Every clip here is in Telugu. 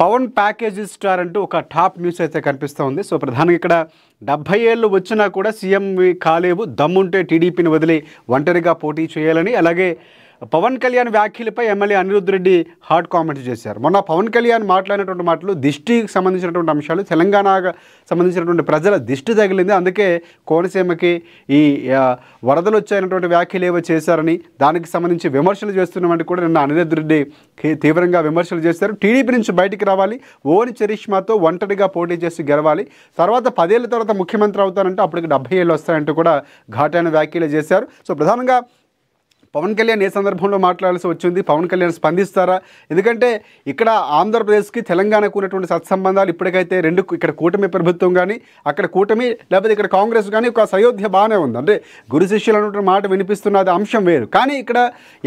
పవన్ ప్యాకేజ్ స్టార్ అంటూ ఒక టాప్ న్యూస్ అయితే కనిపిస్తూ ఉంది. సో ప్రధానంగా ఇక్కడ 70 ఏళ్ళు వచ్చినా కూడా సీఎం కాలేవు, దమ్ముంటే టీడీపీని వదిలి ఒంటరిగా పోటీ చేయాలని, అలాగే పవన్ కళ్యాణ్ వ్యాఖ్యలపై MLA Anirudh Reddy hot comments చేశారు. మొన్న పవన్ కళ్యాణ్ మాట్లాడినటువంటి మాటలు దిష్టికి సంబంధించినటువంటి అంశాలు, తెలంగాణకు సంబంధించినటువంటి ప్రజల దిష్టి తగిలింది, అందుకే కోనసీమకి ఈ వరదలు వచ్చాయన్నటువంటి వ్యాఖ్యలు ఏవో చేశారని, దానికి సంబంధించి విమర్శలు చేస్తున్నామంటే కూడా నిన్న అనిరుద్ధ్ రెడ్డి తీవ్రంగా విమర్శలు చేశారు. టీడీపీ నుంచి బయటికి రావాలి, ఓని చరిష్మాతో ఒంటరిగా పోటీ చేసి గెలవాలి, తర్వాత 10 ఏళ్ళ తర్వాత ముఖ్యమంత్రి అవుతారంటే అప్పటికి 70 ఏళ్ళు వస్తాయంటూ కూడా ఘాటైన వ్యాఖ్యలు చేశారు. సో ప్రధానంగా పవన్ కళ్యాణ్ ఏ సందర్భంలో మాట్లాడాల్సి వచ్చింది, పవన్ కళ్యాణ్ స్పందిస్తారా? ఎందుకంటే ఇక్కడ ఆంధ్రప్రదేశ్కి తెలంగాణకు ఉన్నటువంటి సత్సంబంధాలు ఇప్పటికైతే ఇక్కడ కూటమి ప్రభుత్వం కానీ, అక్కడ కూటమి లేకపోతే ఇక్కడ కాంగ్రెస్ కానీ ఒక సయోధ్య బాగానే ఉంది. అంటే గురు శిష్యులు అనేటువంటి మాట వినిపిస్తున్నది అంశం వేరు, కానీ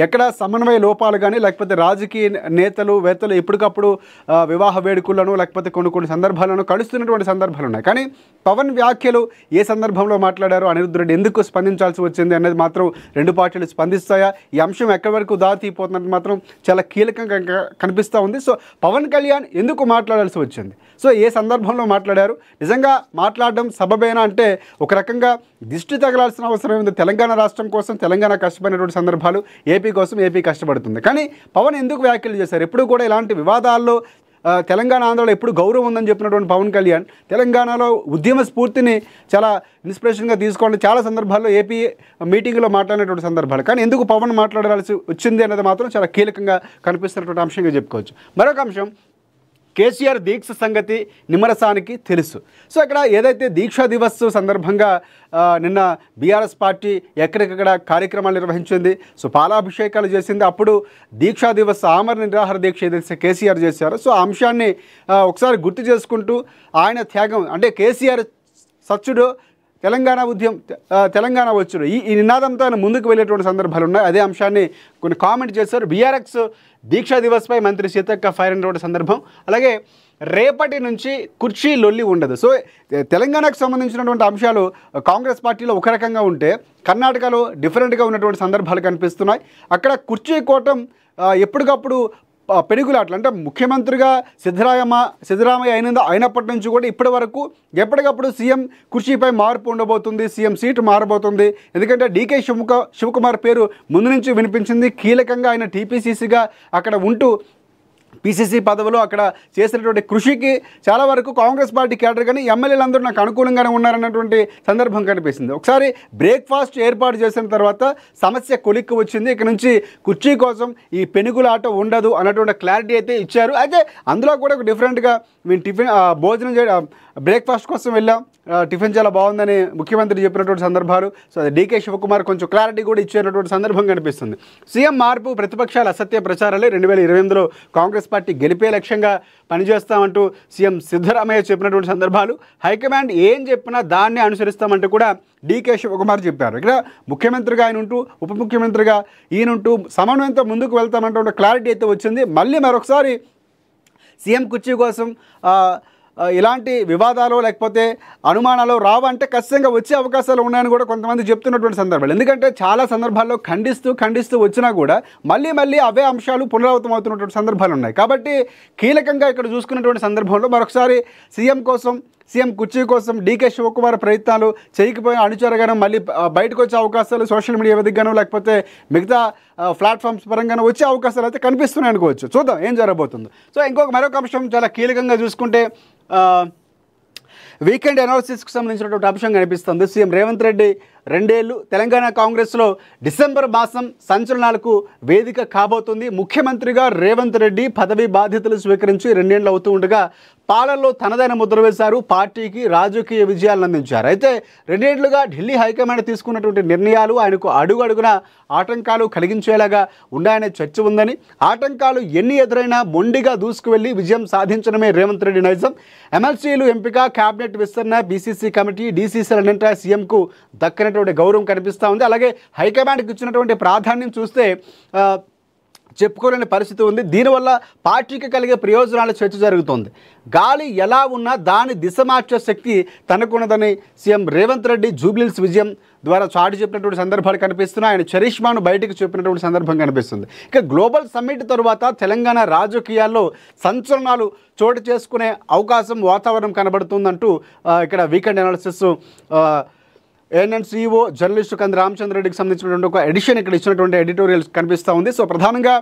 ఎక్కడ సమన్వయ లోపాలు కానీ, లేకపోతే రాజకీయ వేత్తలు ఎప్పటికప్పుడు వివాహ వేడుకలను లేకపోతే కొన్ని సందర్భాలను కలుస్తున్నటువంటి సందర్భాలు ఉన్నాయి. కానీ పవన్ వ్యాఖ్యలు ఏ సందర్భంలో మాట్లాడారు, అనిరుద్ధ్ రెడ్డి ఎందుకు స్పందించాల్సి వచ్చింది అనేది మాత్రం రెండు పార్టీలు స్పందిస్తాయి. ఈ అంశం ఎక్కడి వరకు దారితీపోతున్నట్టు మాత్రం చాలా కీలకంగా కనిపిస్తూ ఉంది. సో పవన్ కళ్యాణ్ ఎందుకు మాట్లాడాల్సి వచ్చింది, సో ఏ సందర్భంలో మాట్లాడారు, నిజంగా మాట్లాడడం సబబేనా అంటే ఒక రకంగా దిష్టి తగలాల్సిన అవసరం ఉంది. తెలంగాణ రాష్ట్రం కోసం తెలంగాణ కష్టపడినటువంటి సందర్భాలు, ఏపీ కోసం ఏపీ కష్టపడుతుంది. కానీ పవన్ ఎందుకు వ్యాఖ్యలు చేశారు? ఎప్పుడు కూడా ఇలాంటి వివాదాల్లో తెలంగాణ ఆంధ్రలో ఎప్పుడు గౌరవం ఉందని చెప్పినటువంటి పవన్ కళ్యాణ్ తెలంగాణలో ఉద్యమ స్ఫూర్తిని చాలా ఇన్స్పిరేషన్గా తీసుకోండి చాలా సందర్భాల్లో ఏపీ మీటింగ్లో మాట్లాడినటువంటి సందర్భాలు. కానీ ఎందుకు పవన్ మాట్లాడాల్సి వచ్చింది అనేది మాత్రం చాలా కీలకంగా కనిపిస్తున్నటువంటి అంశంగా చెప్పుకోవచ్చు. మరొక అంశం, కేసీఆర్ దీక్ష సంగతి నిమ్మరసానికి తెలుసు. సో ఇక్కడ ఏదైతే దీక్షా దివస్ సందర్భంగా నిన్న బీఆర్ఎస్ పార్టీ ఎక్కడికక్కడ కార్యక్రమాలు నిర్వహించింది, సో పాలాభిషేకాలు చేసింది. అప్పుడు దీక్షా దివస్ ఆమరణ నిరాహార దీక్ష ఏదైతే కేసీఆర్ చేశారో, సో ఆ అంశాన్ని ఒకసారి గుర్తు చేసుకుంటూ ఆయన త్యాగం అంటే కేసీఆర్ సచ్చుడు తెలంగాణ ఉద్యమం తెలంగాణ వచ్చుడు ఈ నినాదంతో ఆయన ముందుకు వెళ్ళేటువంటి సందర్భాలు ఉన్నాయి. అదే అంశాన్ని కొన్ని కామెంట్ చేశారు. బీఆర్ఎస్ దీక్షా దివస్పై మంత్రి సీతక్క ఫైర్ అయినటువంటి సందర్భం. అలాగే రేపటి నుంచి కుర్చీ లొల్లి ఉండదు. సో తెలంగాణకు సంబంధించినటువంటి అంశాలు కాంగ్రెస్ పార్టీలో ఒక రకంగా ఉంటే కర్ణాటకలో డిఫరెంట్గా ఉన్నటువంటి సందర్భాలు కనిపిస్తున్నాయి. అక్కడ కుర్చీ కోటం ఎప్పటికప్పుడు పెనుగులాట్లు అంటే ముఖ్యమంత్రిగా సిద్ధరామయ్య అయినప్పటి నుంచి కూడా ఇప్పటి వరకు ఎప్పటికప్పుడు సీఎం కుర్చీపై మార్పు ఉండబోతుంది, సీఎం సీటు మారబోతుంది. ఎందుకంటే డీకే శివకుమార్ పేరు ముందు నుంచి వినిపించింది. కీలకంగా ఆయన టీపీసీసీగా అక్కడ ఉంటూ పీసీసీ పదవిలో అక్కడ చేసినటువంటి కృషికి చాలా వరకు కాంగ్రెస్ పార్టీ కేడర్ కానీ ఎమ్మెల్యేలందరూ నాకు అనుకూలంగానే ఉన్నారన్నటువంటి సందర్భం కనిపిస్తుంది. ఒకసారి బ్రేక్ఫాస్ట్ ఏర్పాటు చేసిన తర్వాత సమస్య కొలిక్కి వచ్చింది. ఇక నుంచి కుర్చీ కోసం ఈ పెనుగులాట ఉండదు అన్నటువంటి క్లారిటీ అయితే ఇచ్చారు. అయితే అందులో కూడా ఒక డిఫరెంట్గా మేము భోజనం చేయడం బ్రేక్ఫాస్ట్ కోసం వెళ్ళాం, టిఫిన్ చాలా బాగుందని ముఖ్యమంత్రి చెప్పినటువంటి సందర్భాలు. సో అది డీకే శివకుమార్ కొంచెం క్లారిటీ కూడా ఇచ్చేటటువంటి సందర్భం కనిపిస్తుంది. సీఎం మార్పు ప్రతిపక్షాల అసత్య ప్రచారాలే 2028లో కాంగ్రెస్ పార్టీ గెలిపే లక్ష్యంగా పనిచేస్తామంటూ సీఎం సిద్ధరామయ్య చెప్పినటువంటి సందర్భాలు. హైకమాండ్ ఏం చెప్పినా దాన్ని అనుసరిస్తామంటూ కూడా డీకే శివకుమార్ చెప్పారు. ఇక్కడ ముఖ్యమంత్రిగా ఆయన ఉంటూ ఉప ముఖ్యమంత్రిగా ఈయనుంటూ సమన్వయంతో ముందుకు వెళ్తామంటూ క్లారిటీ అయితే వచ్చింది. మళ్ళీ మరొకసారి సీఎం కుర్చీ కోసం ఇలాంటి వివాదాలు లేకపోతే అనుమానాలు రావంటే ఖచ్చితంగా వచ్చే అవకాశాలు ఉన్నాయని కూడా కొంతమంది చెప్తున్నటువంటి సందర్భాలు. ఎందుకంటే చాలా సందర్భాల్లో ఖండిస్తూ వచ్చినా కూడా మళ్ళీ అవే అంశాలు పునరావృతం అవుతున్నటువంటి సందర్భాలు ఉన్నాయి. కాబట్టి కీలకంగా ఇక్కడ చూసుకున్నటువంటి సందర్భంలో మరొకసారి సీఎం కుర్చీ కోసం డీకే శివకుమార్ ప్రయత్నాలు చేయకపోయిన అనుచరగానో మళ్ళీ బయటకు వచ్చే అవకాశాలు సోషల్ మీడియా వేదికగానో లేకపోతే మిగతా ప్లాట్ఫామ్స్ పరంగానో వచ్చే అవకాశాలు అయితే కనిపిస్తున్నాయి అనుకోవచ్చు. చూద్దాం ఏం జరగబోతుందో. సో మరొక అంశం చాలా కీలకంగా చూసుకుంటే వీకెండ్ అనాలిసిస్కి సంబంధించినటువంటి అంశం కనిపిస్తుంది. సీఎం రేవంత్ రెడ్డి 2 ఏళ్ళు తెలంగాణ కాంగ్రెస్లో డిసెంబర్ మాసం సంచలనాలకు వేదిక కాబోతుంది. ముఖ్యమంత్రిగా రేవంత్ రెడ్డి పదవి బాధ్యతలు స్వీకరించి 2 ఏళ్ళు అవుతూ ఉండగా పాలనలో తనదైన ముద్ర వేశారు, పార్టీకి రాజకీయ విజయాలను అందించారు. అయితే 2 ఏళ్లుగా ఢిల్లీ హైకమాండ్ తీసుకున్నటువంటి నిర్ణయాలు ఆయనకు అడుగడుగున ఆటంకాలు కలిగించేలాగా ఉన్నాయనే చర్చ ఉందని, ఆటంకాలు ఎన్ని ఎదురైనా మొండిగా దూసుకువెళ్లి విజయం సాధించడమే రేవంత్ రెడ్డి నైజం. ఎమ్మెల్సీలు ఎంపిక, కేబినెట్ విస్తరణ, బీసీసీ కమిటీ, డీసీసీలన్నింటా సీఎంకు దక్కినటువంటి గౌరవం కనిపిస్తూ ఉంది. అలాగే హైకమాండ్కి ఇచ్చినటువంటి ప్రాధాన్యం చూస్తే చెప్పుకోలేని పరిస్థితి ఉంది. దీనివల్ల పార్టీకి కలిగే ప్రయోజనాల చర్చ జరుగుతోంది. గాలి ఎలా ఉన్నా దాని దిశ మార్చే శక్తి తనకున్నదని సీఎం రేవంత్ రెడ్డి జూబ్లీహిల్స్ విజయం ద్వారా చాటి చెప్పినటువంటి సందర్భాలు కనిపిస్తున్నాయి. ఆయన చరిష్మాను బయటకు చెప్పినటువంటి సందర్భం కనిపిస్తుంది. ఇక గ్లోబల్ సమ్మిట్ తరువాత తెలంగాణ రాజకీయాల్లో సంచలనాలు చోటు చేసుకునే అవకాశం వాతావరణం కనబడుతుందంటూ ఇక్కడ వీకెండ్ అనాలిసిస్ ఏఎన్ఎన్ జర్నలిస్టు కంది రామచంద్రరెడ్డికి సంబంధించినటువంటి ఒక ఎడిషన్ ఇక్కడ ఇచ్చినటువంటి ఎడిటోరియల్ కనిపిస్తూ ఉంది. సో ప్రధానంగా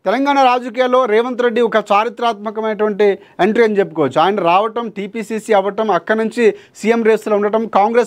తెలంగాణ రాజకీయాల్లో రేవంత్ రెడ్డి ఒక చారిత్రాత్మకమైనటువంటి ఎంట్రీ అని చెప్పుకోవచ్చు. ఆయన రావటం, టీపీసీసీ అవ్వటం, అక్కడి నుంచి సీఎం రేసులో ఉండటం, కాంగ్రెస్